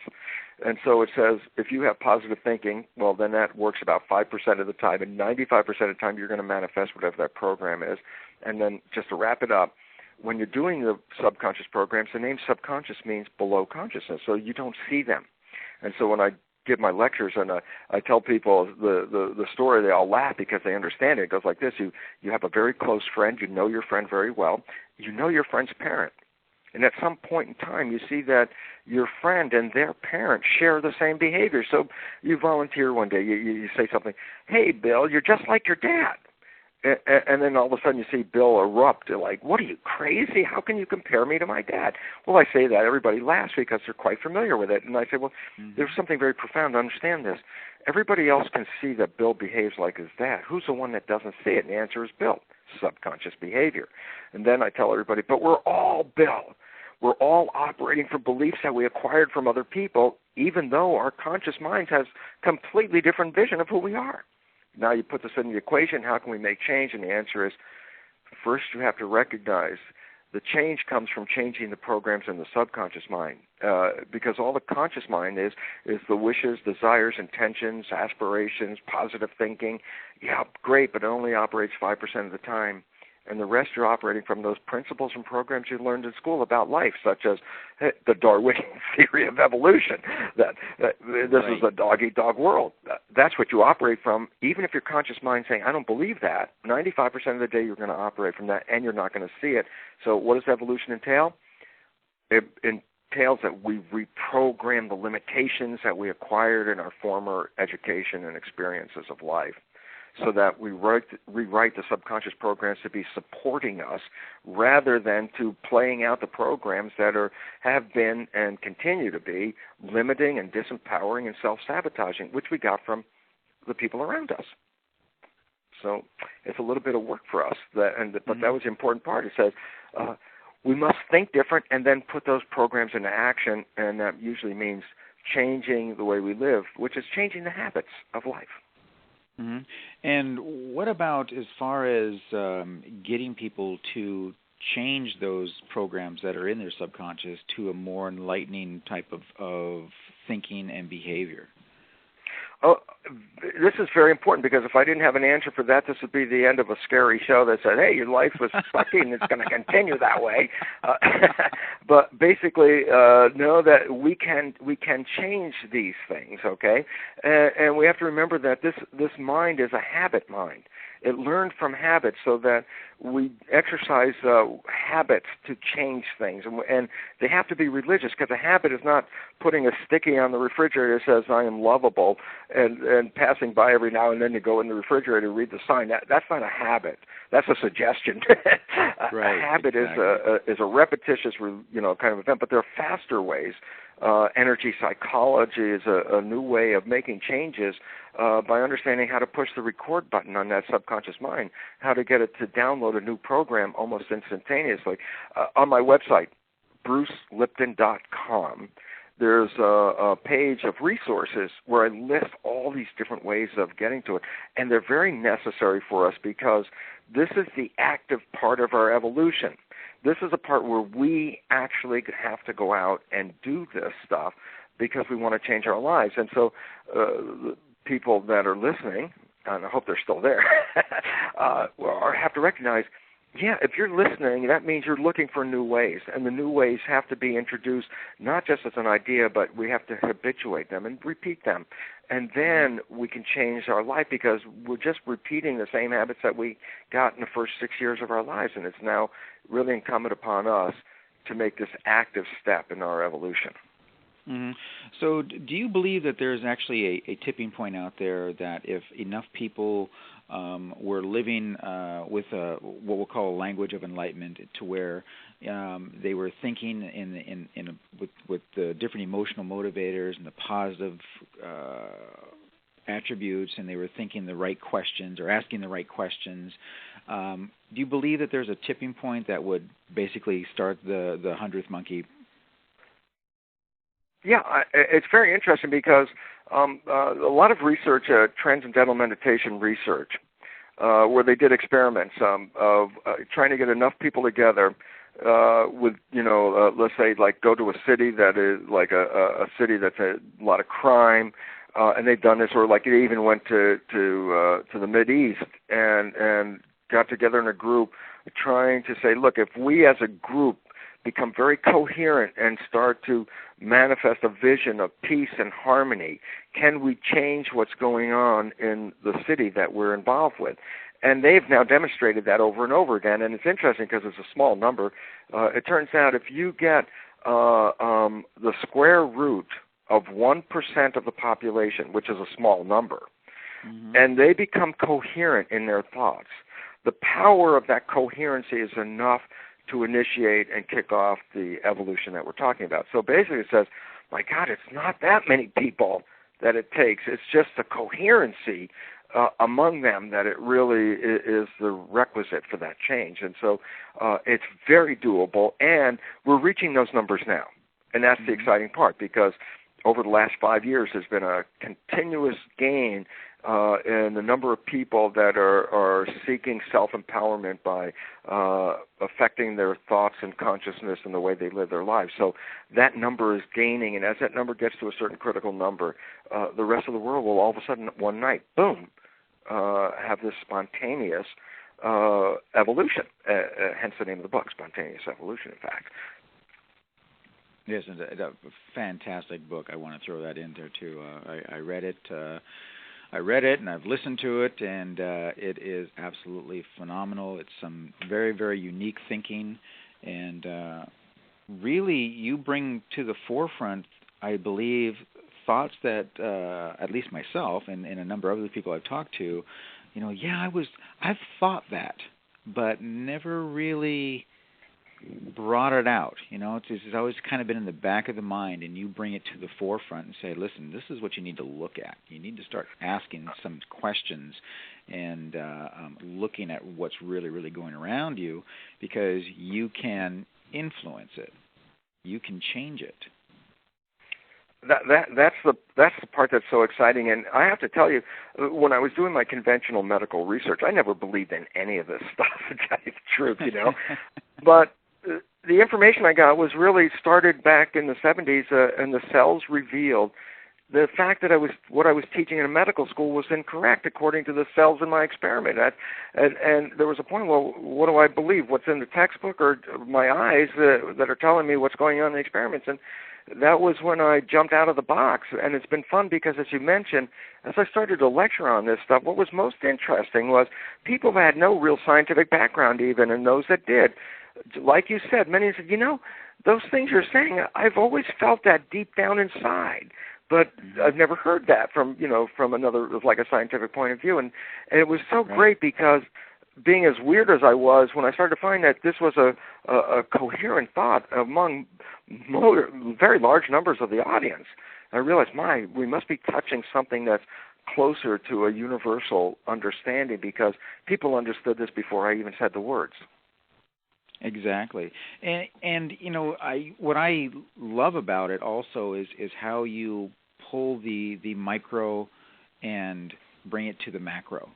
And so it says if you have positive thinking, well, then that works about 5% of the time, and 95% of the time you're going to manifest whatever that program is. And then just to wrap it up, when you're doing the subconscious programs, the name subconscious means below consciousness, so you don't see them. And so when I give my lectures and I tell people the story, they all laugh because they understand it. It goes like this: you have a very close friend, you know your friend very well, you know your friend's parent. And at some point in time, you see that your friend and their parent share the same behavior. So you volunteer one day, you say something, hey, Bill, you're just like your dad. And then all of a sudden you see Bill erupt, like, what are you, crazy? How can you compare me to my dad? Well, I say that. Everybody laughs because they're quite familiar with it. And I say, well, there's something very profound to understand this. Everybody else can see that Bill behaves like his dad. Who's the one that doesn't see it? And the answer is Bill, subconscious behavior. And then I tell everybody, but we're all Bill. We're all operating from beliefs that we acquired from other people, even though our conscious minds has completely different vision of who we are. Now you put this in the equation, how can we make change? And the answer is, first you have to recognize the change comes from changing the programs in the subconscious mind, because all the conscious mind is the wishes, desires, intentions, aspirations, positive thinking. Yeah, great, but it only operates 5% of the time. And the rest are operating from those principles and programs you learned in school about life, such as the Darwinian theory of evolution, that this is a dog-eat-dog world. That's what you operate from. Even if your conscious mind saying, I don't believe that, 95% of the day you're going to operate from that, and you're not going to see it. So what does evolution entail? It entails that we reprogram the limitations that we acquired in our former education and experiences of life, so that we rewrite the subconscious programs to be supporting us rather than to playing out the programs that have been and continue to be limiting and disempowering and self-sabotaging, which we got from the people around us. So it's a little bit of work for us, but that was the important part. It says we must think different and then put those programs into action, and that usually means changing the way we live, which is changing the habits of life. Mm-hmm. And what about as far as getting people to change those programs that are in their subconscious to a more enlightening type of thinking and behavior? Oh, this is very important because if I didn't have an answer for that, this would be the end of a scary show that said, "Hey, your life was sucky and it's going to continue that way." But basically, know that we can change these things, okay? And we have to remember that this mind is a habit mind. It learned from habits, so that we exercise habits to change things, and they have to be religious, because a habit is not putting a sticky on the refrigerator that says "I am lovable" and passing by every now and then to go in the refrigerator and read the sign. That's not a habit. That's a suggestion. Right, a habit exactly. is a repetitious, kind of event, but there are faster ways. Energy psychology is a new way of making changes by understanding how to push the record button on that subconscious mind, how to get it to download a new program almost instantaneously. On my website, brucelipton.com, there's a page of resources where I list all these different ways of getting to it, and they're very necessary for us because this is the active part of our evolution. This is a part where we actually have to go out and do this stuff because we want to change our lives. And so people that are listening, and I hope they're still there, have to recognize, if you're listening, that means you're looking for new ways. And the new ways have to be introduced not just as an idea, but we have to habituate them and repeat them. And then we can change our life because we're just repeating the same habits that we got in the first 6 years of our lives. And it's now really incumbent upon us to make this active step in our evolution. Mm-hmm. So do you believe that there's actually a tipping point out there that if enough people were living with what we'll call a language of enlightenment, to where they were thinking with the different emotional motivators and the positive attributes, and they were thinking the right questions or asking the right questions, do you believe that there's a tipping point that would basically start the 100th monkey? Yeah, it's very interesting because a lot of research, transcendental meditation research, where they did experiments of trying to get enough people together with, let's say, like go to a city that is like a city that's a lot of crime, and they've done this, or like they even went to the Mideast and got together in a group trying to say, look, if we as a group become very coherent and start to manifest a vision of peace and harmony, can we change what's going on in the city that we're involved with? And they've now demonstrated that over and over again, and it's interesting because it's a small number. It turns out if you get the square root of 1% of the population, which is a small number, and they become coherent in their thoughts, the power of that coherency is enough to initiate and kick off the evolution that we're talking about. So basically it says, my God, it's not that many people that it takes. It's just the coherency among them that it really is the requisite for that change. And so it's very doable, and we're reaching those numbers now. And that's the exciting part, because over the last 5 years there's been a continuous gain in the number of people that are seeking self-empowerment by affecting their thoughts and consciousness and the way they live their lives. So that number is gaining, and as that number gets to a certain critical number, the rest of the world will all of a sudden, one night, boom, have this spontaneous evolution, hence the name of the book, Spontaneous Evolution, in fact. Yes, and a fantastic book. I want to throw that in there, too. I read it. I read it and I've listened to it, and it is absolutely phenomenal. It's some very, very unique thinking, and really you bring to the forefront, I believe, thoughts that at least myself and a number of other people I've talked to, I've thought that, but never really brought it out. It's always kind of been in the back of the mind, and you bring it to the forefront and say, listen, this is what you need to look at. You need to start asking some questions and looking at what's really, really going around you, because you can influence it. You can change it. That's the part that's so exciting. And I have to tell you, when I was doing my conventional medical research, I never believed in any of this stuff, to tell you the truth, But the information I got was really started back in the 70s, and the cells revealed the fact that what I was teaching in medical school was incorrect according to the cells in my experiment. And there was a point, well, what do I believe? What's in the textbook or my eyes that are telling me what's going on in the experiments? And that was when I jumped out of the box. And it's been fun because, as you mentioned, as I started to lecture on this stuff, what was most interesting was people that had no real scientific background even, and those that did. Like you said, many said, those things you're saying, I've always felt that deep down inside. But I've never heard that from another, like a scientific point of view. And it was so great because being as weird as I was, when I started to find that this was a coherent thought among very large numbers of the audience, I realized, we must be touching something that's closer to a universal understanding because people understood this before I even said the words. Exactly, and what I love about it also is how you pull the micro and bring it to the macro.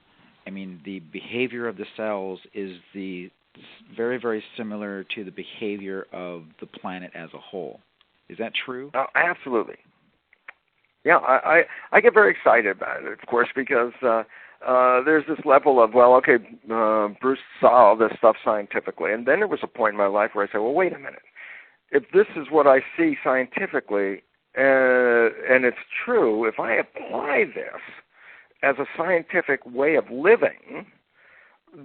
I mean, the behavior of the cells is very, very similar to the behavior of the planet as a whole. Is that true? Oh, absolutely. Yeah, I get very excited about it, of course, because there's this level of, Bruce saw all this stuff scientifically. And then there was a point in my life where I said, well, wait a minute. If this is what I see scientifically, and it's true, if I apply this as a scientific way of living,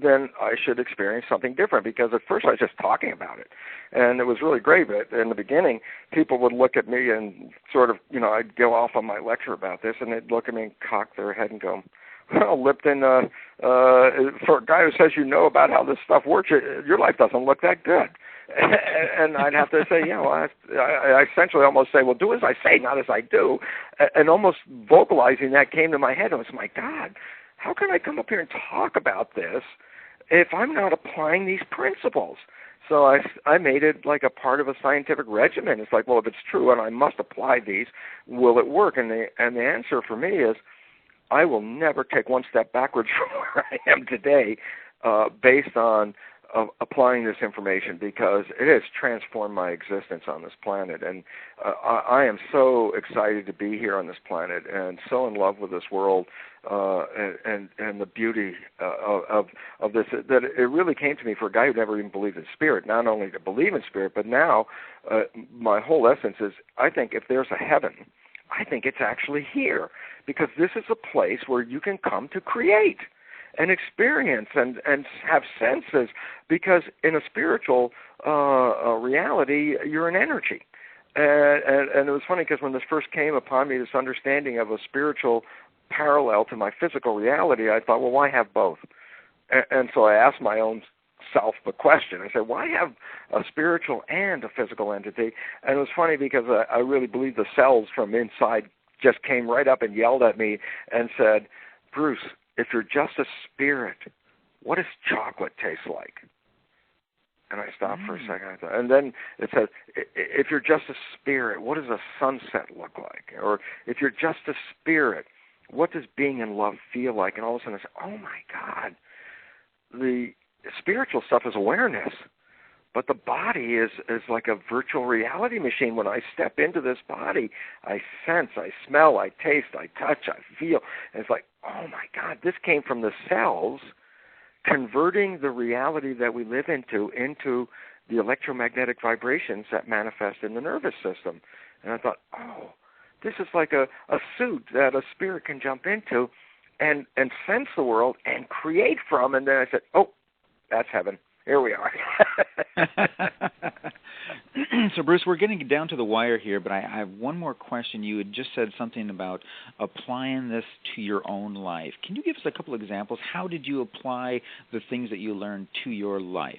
then I should experience something different, because at first I was just talking about it. And it was really great, but in the beginning, people would look at me and sort of, I'd go off on my lecture about this, and they'd look at me and cock their head and go, well, Lipton, for a guy who says about how this stuff works, your life doesn't look that good. And I'd have to say, I essentially almost say, well, do as I say, not as I do. And almost vocalizing that came to my head. I was, my God, how can I come up here and talk about this if I'm not applying these principles? So I made it like a part of a scientific regimen. It's like, well, if it's true and I must apply these, will it work? And the answer for me is, I will never take one step backwards from where I am today based on applying this information, because it has transformed my existence on this planet. And I am so excited to be here on this planet and so in love with this world and the beauty of this, that it really came to me for a guy who never even believed in spirit, not only to believe in spirit, but now my whole essence is, I think if there's a heaven, I think it's actually here, because this is a place where you can come to create and experience and have senses, because in a spiritual reality, you're an energy. And it was funny, because when this first came upon me, this understanding of a spiritual parallel to my physical reality, I thought, well, why have both? And so I asked my own self the question. I said, why have a spiritual and a physical entity? And it was funny, because I really believe the cells from inside just came right up and yelled at me and said, Bruce, if you're just a spirit, what does chocolate taste like? And I stopped for a second. And then it said, if you're just a spirit, what does a sunset look like? Or if you're just a spirit, what does being in love feel like? And all of a sudden I said, oh my God, the spiritual stuff is awareness, but the body is like a virtual reality machine. When I step into this body, I sense, I smell, I taste, I touch, I feel. And it's like, oh my God, this came from the cells converting the reality that we live into the electromagnetic vibrations that manifest in the nervous system. And I thought, oh, this is like a suit that a spirit can jump into and sense the world and create from. And then I said, oh, that's heaven. Here we are. So, Bruce, we're getting down to the wire here, but I have one more question. You had just said something about applying this to your own life. Can you give us a couple examples? How did you apply the things that you learned to your life?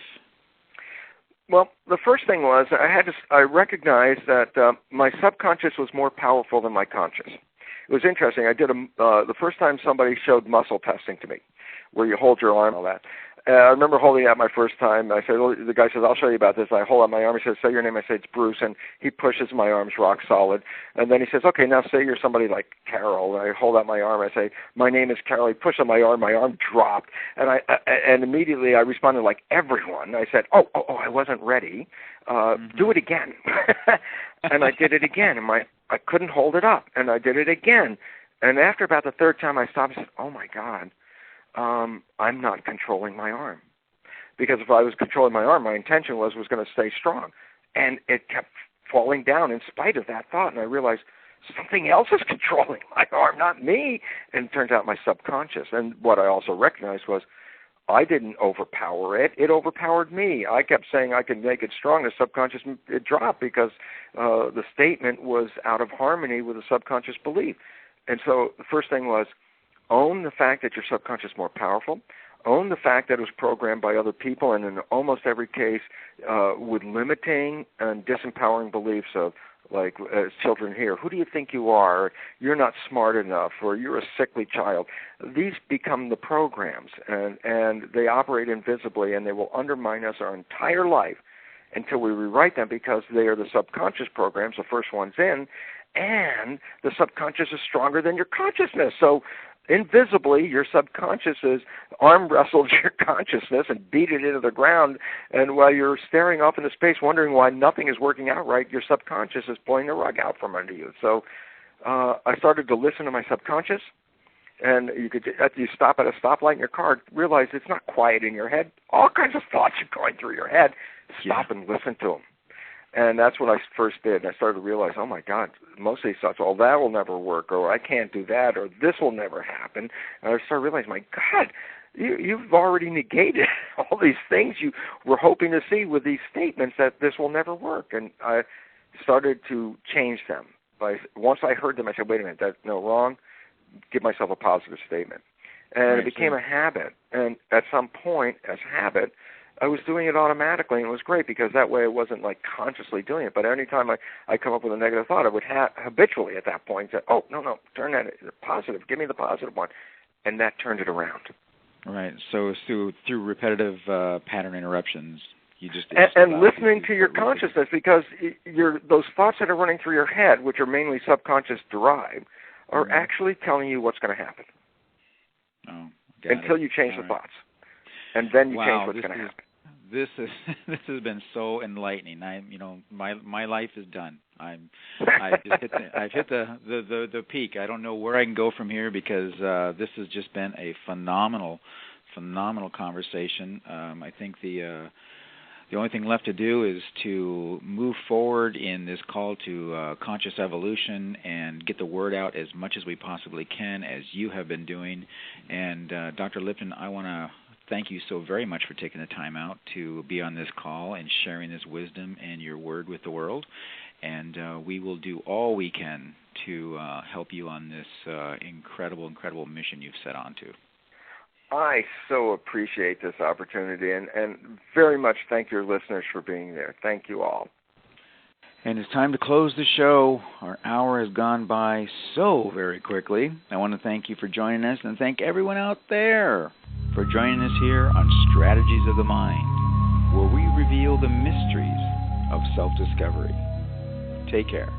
Well, the first thing was I recognized that my subconscious was more powerful than my conscious. It was interesting. I did the first time somebody showed muscle testing to me, where you hold your arm and all that. I remember holding it out my first time. I said, well, the guy says, I'll show you about this. I hold out my arm. He says, say your name. I say, it's Bruce. And he pushes my arms rock solid. And then he says, okay, now say you're somebody like Carol. And I hold out my arm. I say, my name is Carol. He pushed on my arm dropped. And immediately I responded like everyone. I said, oh, I wasn't ready. Do it again. And I did it again. And I couldn't hold it up, and I did it again. And after about the third time, I stopped and said, oh, my God, I'm not controlling my arm. Because if I was controlling my arm, my intention was going to stay strong. And it kept falling down in spite of that thought. And I realized something else is controlling my arm, not me. And it turns out my subconscious. And what I also recognized was I didn't overpower it. It overpowered me. I kept saying I could make it strong. The subconscious, it dropped because the statement was out of harmony with the subconscious belief. And so the first thing was own the fact that your subconscious is more powerful. Own the fact that it was programmed by other people, and in almost every case with limiting and disempowering beliefs of, like as children here, who do you think you are? You're not smart enough, or you're a sickly child. These become the programs, and they operate invisibly, and they will undermine us our entire life until we rewrite them, because they are the subconscious programs, the first ones in, and the subconscious is stronger than your consciousness. So invisibly, your subconscious is arm wrestled your consciousness and beat it into the ground. And while you're staring off into space, wondering why nothing is working out right, your subconscious is pulling the rug out from under you. So I started to listen to my subconscious. And you could, after you stop at a stoplight in your car, realize it's not quiet in your head. All kinds of thoughts are going through your head. Stop and listen to them. And that's what I first did. I started to realize, oh, my God, most of these thoughts, oh, that will never work, or I can't do that, or this will never happen. And I started realizing, my God, you've already negated all these things you were hoping to see with these statements that this will never work. And I started to change them. Once I heard them, I said, wait a minute, that's no wrong. Give myself a positive statement. And it became a habit. And at some point, as habit, I was doing it automatically, and it was great because that way I wasn't like consciously doing it. But any time I come up with a negative thought, I would habitually at that point say, oh, no, turn that positive. Give me the positive one. And that turned it around. Right. So through repetitive pattern interruptions, you just... And listening to your consciousness, because those thoughts that are running through your head, which are mainly subconscious derived, are actually telling you what's going to happen. Oh, until you change the thoughts. And then you change what's going to happen. This has been so enlightening. My life is done. I've hit the peak. I don't know where I can go from here, because this has just been a phenomenal conversation. I think the only thing left to do is to move forward in this call to conscious evolution and get the word out as much as we possibly can, as you have been doing. And Dr. Lipton, I want to thank you so very much for taking the time out to be on this call and sharing this wisdom and your word with the world. And we will do all we can to help you on this incredible mission you've set on to. I so appreciate this opportunity, and very much thank your listeners for being there. Thank you all. And it's time to close the show. Our hour has gone by so very quickly. I want to thank you for joining us, and thank everyone out there for joining us here on Strategies of the Mind, where we reveal the mysteries of self-discovery. Take care.